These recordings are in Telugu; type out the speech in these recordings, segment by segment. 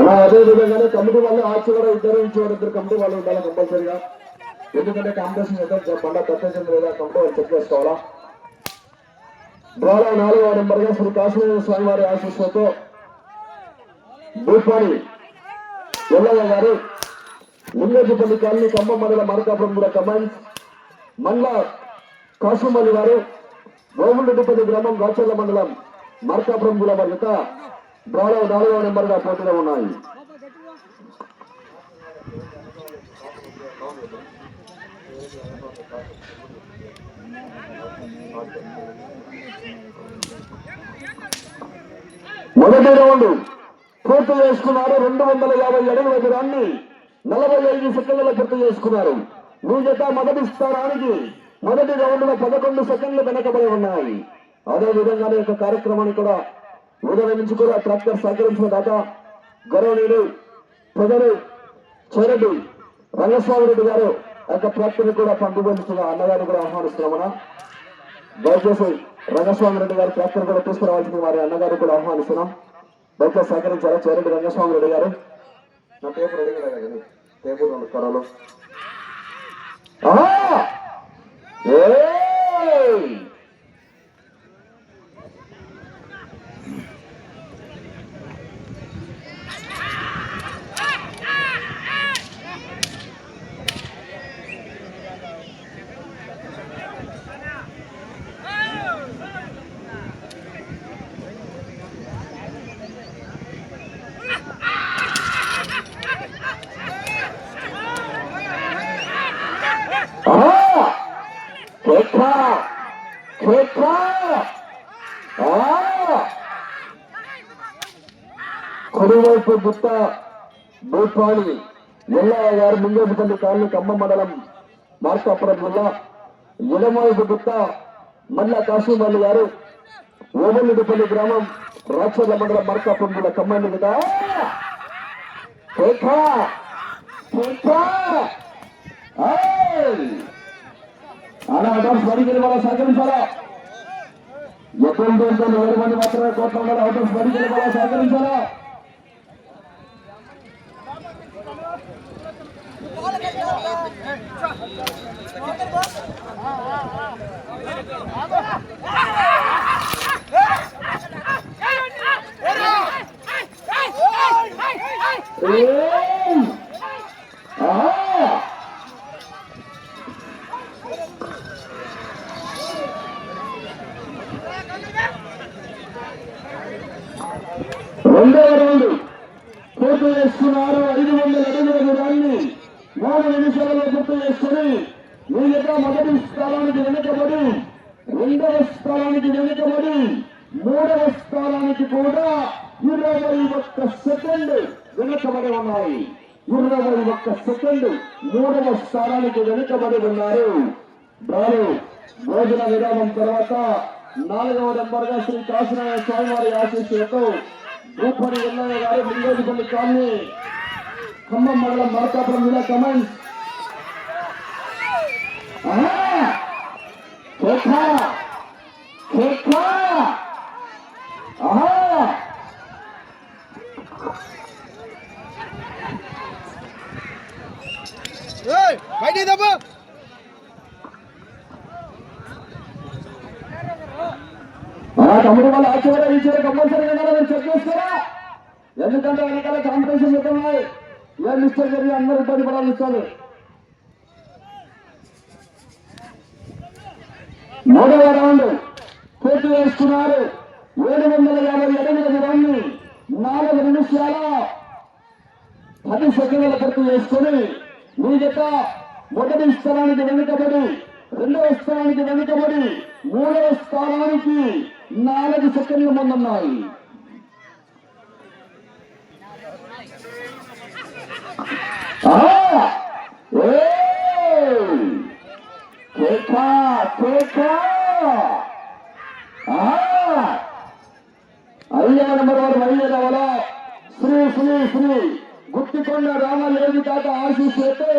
అదే విధంగానే కమిటీ వాళ్ళు ఆర్చివారు ఇద్దరు ఇద్దరు కమిటీ వాళ్ళు ఉండాలి కంపల్సరీగా. ఎందుకంటే కాంపిటీషన్ అయితే బండ తప్పేసింది లేదా కమిటీ వాళ్ళు చెక్ చేసుకోవాలా. ద్వారా 4వ నెంబర్గా శ్రీ కాశీనాథ స్వామి వారి ఆశీస్సులతో భూపాని ఎల్లయ్య గారు ముంగేపల్లి కాలనీ ఖమ్మం మండలం మార్కాపురం కూడా కమాండ్ మండల కాశీమల్లి గారు గోగులరెడ్డిపల్లి గ్రామం గాచర్ల మండలం మార్కాపురం కూడా జత ద్వారా 4వ నెంబర్గా పోటీలో ఉన్నాయి. మొదటి రౌండ్ పూర్తి చేసుకున్నారు. 250 అడుగుల దూరాన్ని 45 సెకండ్ల పూర్తి చేసుకున్నారు. మీ జత మొదటి స్థానానికి మొదటి రౌండ్ లో 11 సెకండ్లు వెనకబడి ఉన్నాయి. అదే విధంగానే యొక్క కార్యక్రమాన్ని కూడా ఉదయం నుంచి కూడా ట్రాక్టర్ సహకరించిన దాకా గౌరవనీయులు ప్రజలు చేరెడ్డి రంగస్వామి రెడ్డి గారు యొక్క ట్రాక్టర్ కూడా పంపిణీస్తున్న అన్నగారిని కూడా ఆహ్వానిస్తున్నామన్నా. దయచేసి రంగస్వామి రెడ్డి గారు ట్రాక్టర్ కూడా తీసుకురావాల్సింది వారి అన్నగారు కూడా ఆహ్వానిస్తున్నాం. దయచేసి సహకరించారా చేరెడ్డి రంగస్వామి రెడ్డి గారు. నా పేపర్ రెడీ కదా పేపర్ త్వరలో కుడివైపు గుత్త భూపాని ఎల్లయ్య గారు ముంగేపల్లి కాలనీ ఖమ్మం మండలం మార్కాపురం జిల్లా. ఎడమవైపు గుత్త మల్ల కాశీమల్లి గారు ఓబులరెడ్డిపల్లి గ్రామం రాచర్ల మండలం మార్కాపురం జిల్లా ఖమ్మం కదా. అలా అవుట్ బడికి వెళ్ళి సహకరించాలా. ఎటువంటి 7 మంది మాత్రమే కోట్ల ఉండాలి. అవుట్ బడికి వెళ్ళి సహకరించాలా. రెండవ రౌండ్ పూర్తి చేసుకున్నారు. 500 అడుగుల దూరాన్ని 3 నిమిషాలలో పూర్తి చేసుకుని మీ యొక్క మొదటి స్థానానికి వెనుకబడి 2వ స్థానానికి వెనుకబడి 3వ స్థానానికి కూడా 21 సెకండ్ వెనుకబడి ఉన్నాయి. 21 సెకండ్ 3వ స్థానానికి వెనుకబడి ఉన్నారు. వారు భోజన విరామం తర్వాత 4వ నెంబర్గా శ్రీ కాశీనాథ స్వామి వారి ఆశీస్సులతో భూపాని ఎల్లయ్య గారు ముంగేపల్లి కాలనీ ఖమ్మం మండలం మార్కాపురం జిల్లా కమాండ్ తమ్ముడు వాళ్ళు ఆశీర్వాద ఇచ్చారు. కంపల్సరీగా మీరు చెక్ చేసుకోరా. ఎందుకంటే వెనకాల కాంపిటీషన్ చెప్తున్నాయి. ఏ మిస్టర్ జరిగి అందరూ ఇబ్బంది పడాలి ఇస్తారు. 3వ రౌండ్ పూర్తి చేసుకున్నారు. 750 అడుగుల దూరాన్ని 4 నిమిషాల 10 సెకండ్ల పూర్తి చేసుకుని మీ జత మొదటి స్థానానికి వెనుకబడి 2వ స్థానానికి వెనుకబడి 3వ స్థానానికి 4 సెకండ్ల ముందున్నాయి. అయ్యా నెంబర్ 1 బయలుదేరావాల శ్రీ శ్రీ శ్రీ గుత్తికొండ రామలేవి తాత ఆశీస్సులతో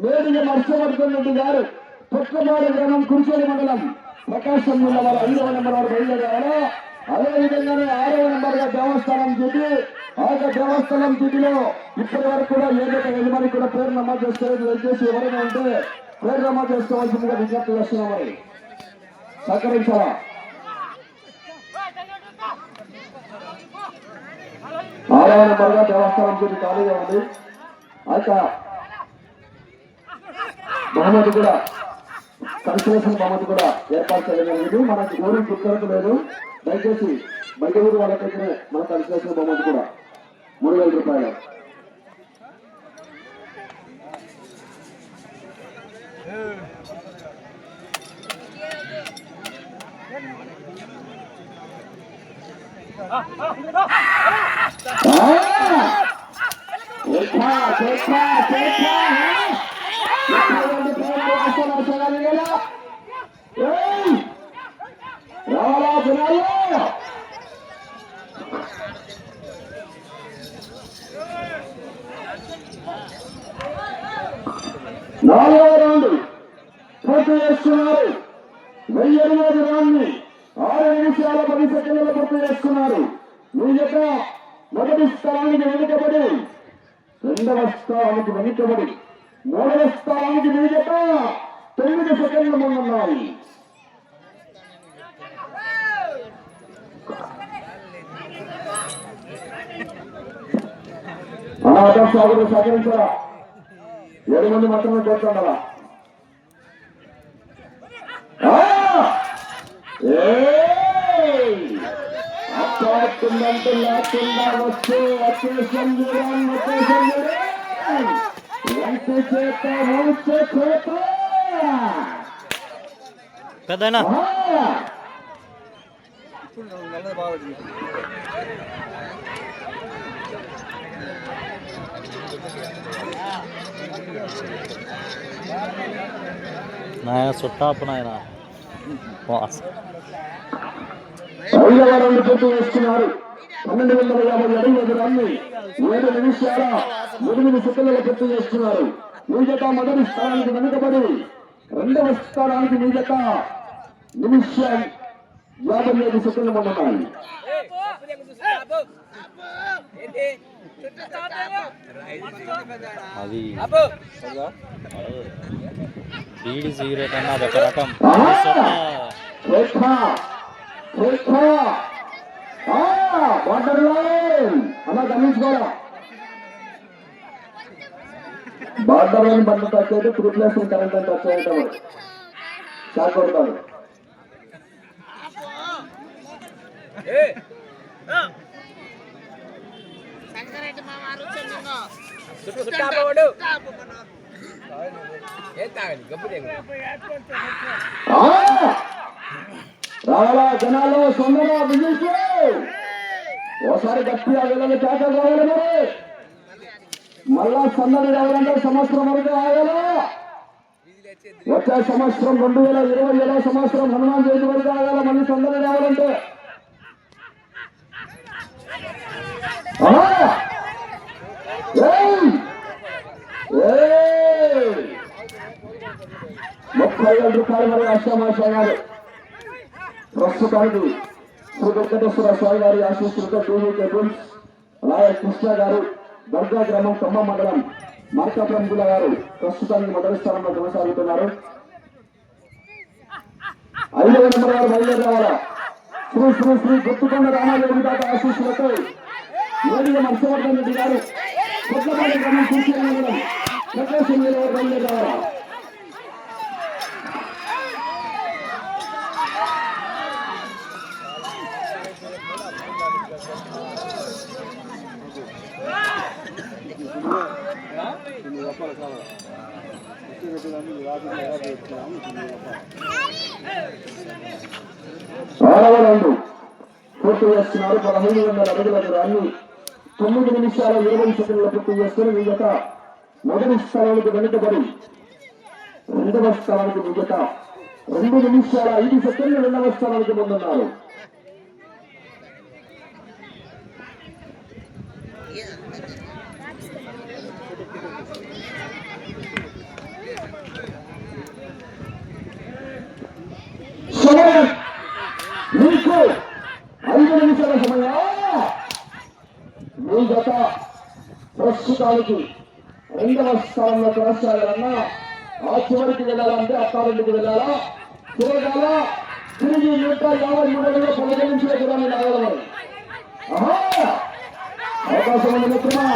మేడిగ నరసింహవర్ధన్ రెడ్డి గారు పుట్లమాడ గ్రామం కురిచేడి మండలం ప్రకాశం జిల్లా వారు 5వ నెంబర్ 1 బయలుదేరావాల. అదేవిధంగానే 6వ నెంబర్గా దేవస్థానం చెప్పి ఆ దేవస్థానం దిగిలో ఇప్పటి వరకు కూడా ఏదైతే యజమాని కూడా పేరు నమోదు చేసుకోలేదు. దయచేసి ఎవరైనా ఉంటే పేరు నమోదు చేసుకోవాల్సిందిగా విజ్ఞప్తి చేస్తున్నాం. మరి సహకరించాలా? ఆలయ నెంబర్గా దేవస్థానం దిగి ఖాళీగా ఉంది. ఆ బహుమతి కూడా కన్సలేషన్ బహుమతి కూడా ఏర్పాటు చేయలేదు. మనకి ఊరు గుర్తు లేదు. దయచేసి బయట ఊరు వాళ్ళకైతే మన కన్సలేషన్ బహుమతి కూడా 3,000 రూపాయలు. నాలుగవ రౌండ్ పూర్తి చేస్తున్నారు. 1008 రౌండ్ని 6 నిమిషాల 10 సెకండ్లలో పూర్తి చేస్తున్నారు. మీ యొక్క మొదటి స్థానానికి వెనుకబడి, రెండవ స్థానానికి వెనుకబడి, మూడవ స్థానానికి మీ యొక్క 9 సెకండ్ల ముందున్నాయి. సాగులు సహకరించారా? 7 మంది మాత్రమే చేస్తుండాలా? అప్పుడుందంటే లేకుండా వస్తే అకేషన్ చేత పెద్దనా నాయన చుట్టాపు నాయన 5వ రౌండ్ పూర్తి చేస్తున్నారు. 1250 అడుగుల దూరాన్ని 7 నిమిషాల 8 సెకండ్లలో పూర్తి చేస్తున్నారు. మీ జత మొదటి స్థానానికి వెనుకబడి, రెండవ స్థానానికి మీ జత 1 నిమిషం 55 సెకండ్ల ముందున్నాయి. అది బీడి సిగరెట్ అన్న అదొక రకం. అలా గమనించుకోవాలా? బార్డర్ లైన్ బండి టచ్ అయితే త్రిప్లేషన్ కరెంట్ అని టచ్ అవుతాం. షాక్ కొడతాడు. రావాలా జనాలు సొందరా బిజినెస్ ఓసారి గట్టిగా వెళ్ళాలి. కేకలు రావాలి. మరి మళ్ళా సందడి రావాలంటే సంవత్సరం వరకు ఆగాలా? వచ్చే సంవత్సరం 2027 సంవత్సరం హనుమాన్ జయంతి వరకు ఆగాల. మళ్ళీ సందడి రావాలంటే 30,000 రూపాయలు మరి అష్టమాశాలు. ప్రస్తుతానికి శ్రీ వెంకటేశ్వర స్వామి గారి ఆశీస్సులతో టీవీ కేబుల్స్ నాయక్ కృష్ణ గారు, దర్గా గ్రామం, ఖమ్మం మండలం, మార్కాపురం జిల్లా గారు ప్రస్తుతానికి మొదటి స్థానంలో కొనసాగుతున్నారు. 5వ నెంబర్ గారు బయలుదేరి రావాలా? శ్రీ శ్రీ శ్రీ గుత్తుకొండ రామాదేవి దాత ఆశీస్సులతో ఏడిఎం హర్షవర్ధన్ రెడ్డి గారు కొత్తపాటి గ్రామం కృషి మండలం ప్రకాశం జిల్లా బయలుదేరి రావాలా? ఆరవ రౌండ్ పూర్తి చేస్తున్నారు. 1500 అడుగుల దూరాన్ని 9 నిమిషాల 20 సెకండ్ల పూర్తి చేస్తున్న మీ జత మొదటి స్థానానికి వెనుకబడి, రెండవ స్థానానికి మీ జత 2 నిమిషాల 5 సెకండ్లు రెండవ స్థానానికి ముందున్నారు. మీకు 5 నిమిషాల సమయం. మీ జత ప్రస్తుతానికి రెండవ స్థానంలో కొనసాగాలన్నా ఆ చివరికి వెళ్ళాలంటే అత్తారెడ్డికి వెళ్ళాలా తిరగాల తిరిగి 153 అడుగుల 15 నిమిషాల దూరాన్ని లాగలమని అవకాశం ఉంది మిత్రమా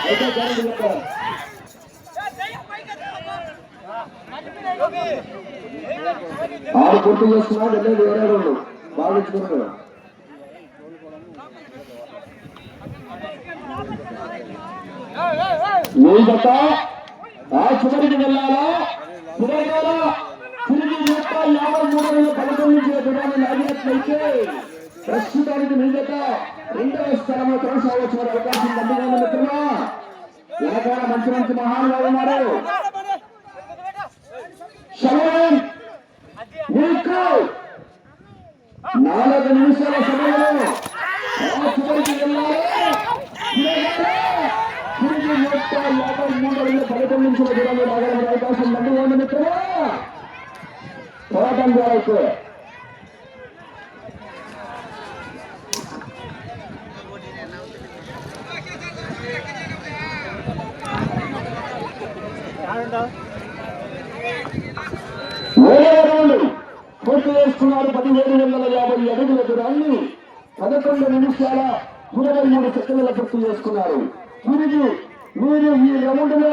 అయితే గ్యారెంటీ చెప్పారు 6 పూర్తి చేస్తున్నాడు వెళ్ళేది 22 భావించుకున్నాడు మీ జత ఆ చివరికి వెళ్ళాలా తిరగాల తిరిగి 153 అడుగుల 15 నిమిషాల దూరాన్ని లాగినట్లయితే ప్రస్తుతానికి మీ జత రెండవ స్థానంలో కొనసాగవచ్చు అవకాశం దండిగా ఉంది మిత్రమా వెనకాల మంచి మంచి మహానుభావులు ఉన్నారు సమయం మీకు 4 నిమిషాల సమయంలో ఆ చివరికి వెళ్ళాలి తిరిగి 153 అడుగుల 15 నిమిషాల దూరంలో లాగడానికి అవకాశం దండిగా ఉంది మిత్రమా పోరాటం ద్వారా అయితే పూర్తి చేస్తున్నారు 1750 అడుగుల దూరాన్ని 11 నిమిషాల 23 సెకండ్ల పూర్తి చేసుకున్నారు తిరిగి మీరు ఈ రౌండ్ లో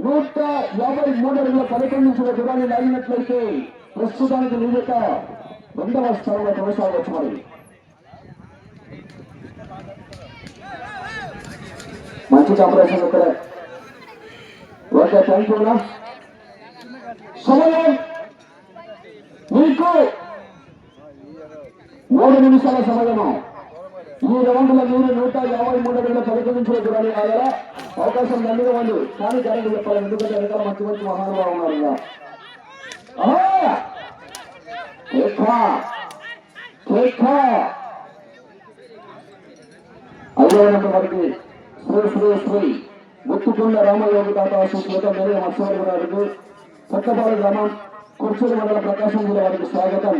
153 అడుగుల 11 నిమిషాల దూరాన్ని లాగినట్లయితే ప్రస్తుతానికి నిజత రెండవ స్థానంలో కొనసాగవచ్చు మరి మంచి కాంపిటీషన్ ఇక్కడ ఓకే థ్యాంక్ యూ సమయం మీకు 3 నిమిషాల సమయము ఈ రౌండ్ లో మీరు 153 అడుగుల 11 నిమిషాల దూరాన్ని ఆగారా అవకాశం దండిగా ఉంది కానీ గ్యారెంటీ చెప్పాలి ఎందుకంటే వెనకాల మంచి మంచి మహానుభావం ఉన్నారు ఐదవ నెంబర్ వారికి శ్రీ శ్రీ శ్రీ ముత్తుకొండ రామయోగి తాత ఆశీస్సులతో మేరే మత్స్యవారి గారికి చక్కపాడు గ్రామం కుర్చూరు మండల ప్రకాశం జిల్లా వారికి స్వాగతం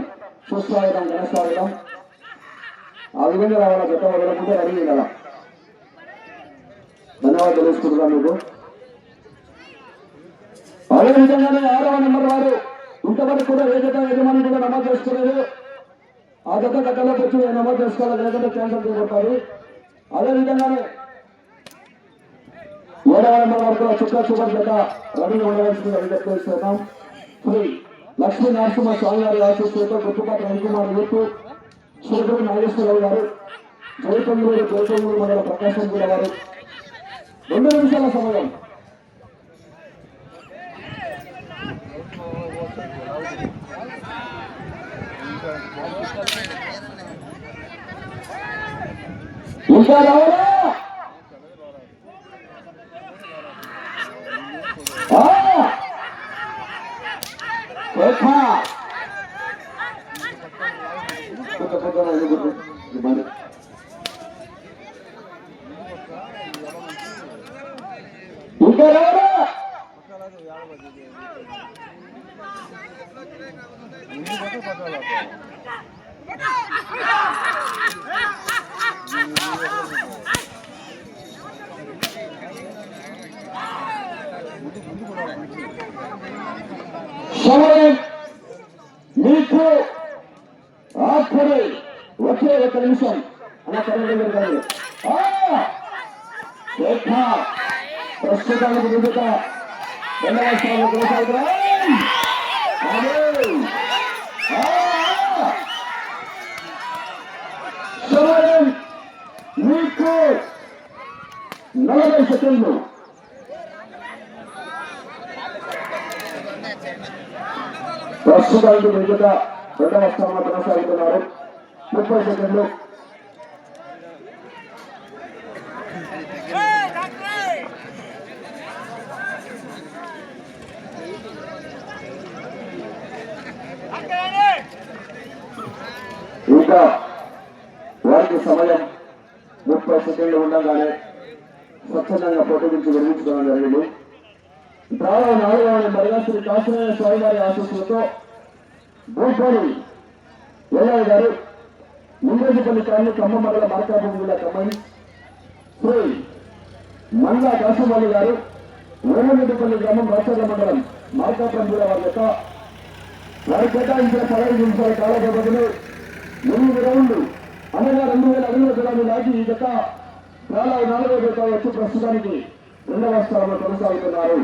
సుస్వాగతం ఘనస్వాగతం ఆ విధంగా రావాల గత వదలకుంటే రెడీ కదా ధన్యవాదాలు తెలుసుకుంటున్నాను మీకు అదేవిధంగానే 6వ నెంబర్ వారు ఇంతవరకు కూడా ఏ జత యజమాని కూడా నమోదు చేసుకోలేదు ఆ జత గతంలోకి వచ్చి నమోదు చేసుకోవాలి లేదంటే క్యాన్సల్ చేయబడతారు అదేవిధంగానే 7వ నెంబర్ వరకు చుక్క చూపర్ జత రెడీగా ఉండవలసిందిగా విజ్ఞప్తి చేస్తున్నాం శ్రీ లక్ష్మీ నరసింహ స్వామి గారి ఆశీస్సులతో గుర్తుపాటి రవికుమార్ యూత్ శ్రీగురు నాగేశ్వరరావు గారు జయకొంగూరు మండల ప్రకాశం జిల్లా వారు 2 నిమిషాల సమయం ఇంకా రావాలా ఇంకా రావాలా సమయం మీకు ఆఖరి ఒకే 1 నిమిషం అలా కరెంట్ ప్రస్తుతానికి విజేత రెండవ స్థానంలో కొనసాగుతున్నారు సమయం మీకు 40 సెకండ్లు ప్రస్తుతానికి విజేత రెండవ స్థానంలో కొనసాగుతున్నారు 30 సెకండ్లు ఇంకా వారికి సమయం 30 సెకండ్లు ఉండగానే స్వచ్ఛందంగా పోటీ నుంచి నిర్మించుకోవడం జరిగింది. డ్రాలో 4వ నెంబర్గా శ్రీ కాశీనారాయణ స్వామి వారి ఆశీస్సులతో భూపాలి ఎల్లయ్య గారు ముందేపల్లి కాలనీ ఖమ్మం మండల మార్కాపురం జిల్లా ఖమ్మం శ్రీ మంగా కాశీమాలి గారు వేమరెడ్డిపల్లి గ్రామం రాచర్ల మండలం మార్కాపురం జిల్లా వారి యొక్క వారి కేటాయించిన 15 నిమిషాల కాల వ్యవధిలో 8 రౌండ్లు అనగా 2000 అడుగుల దూరాన్ని దాటి ఈ జత 4వ జత వచ్చి ప్రస్తుతానికి 2వ స్థానంలో కొనసాగుతున్నారు.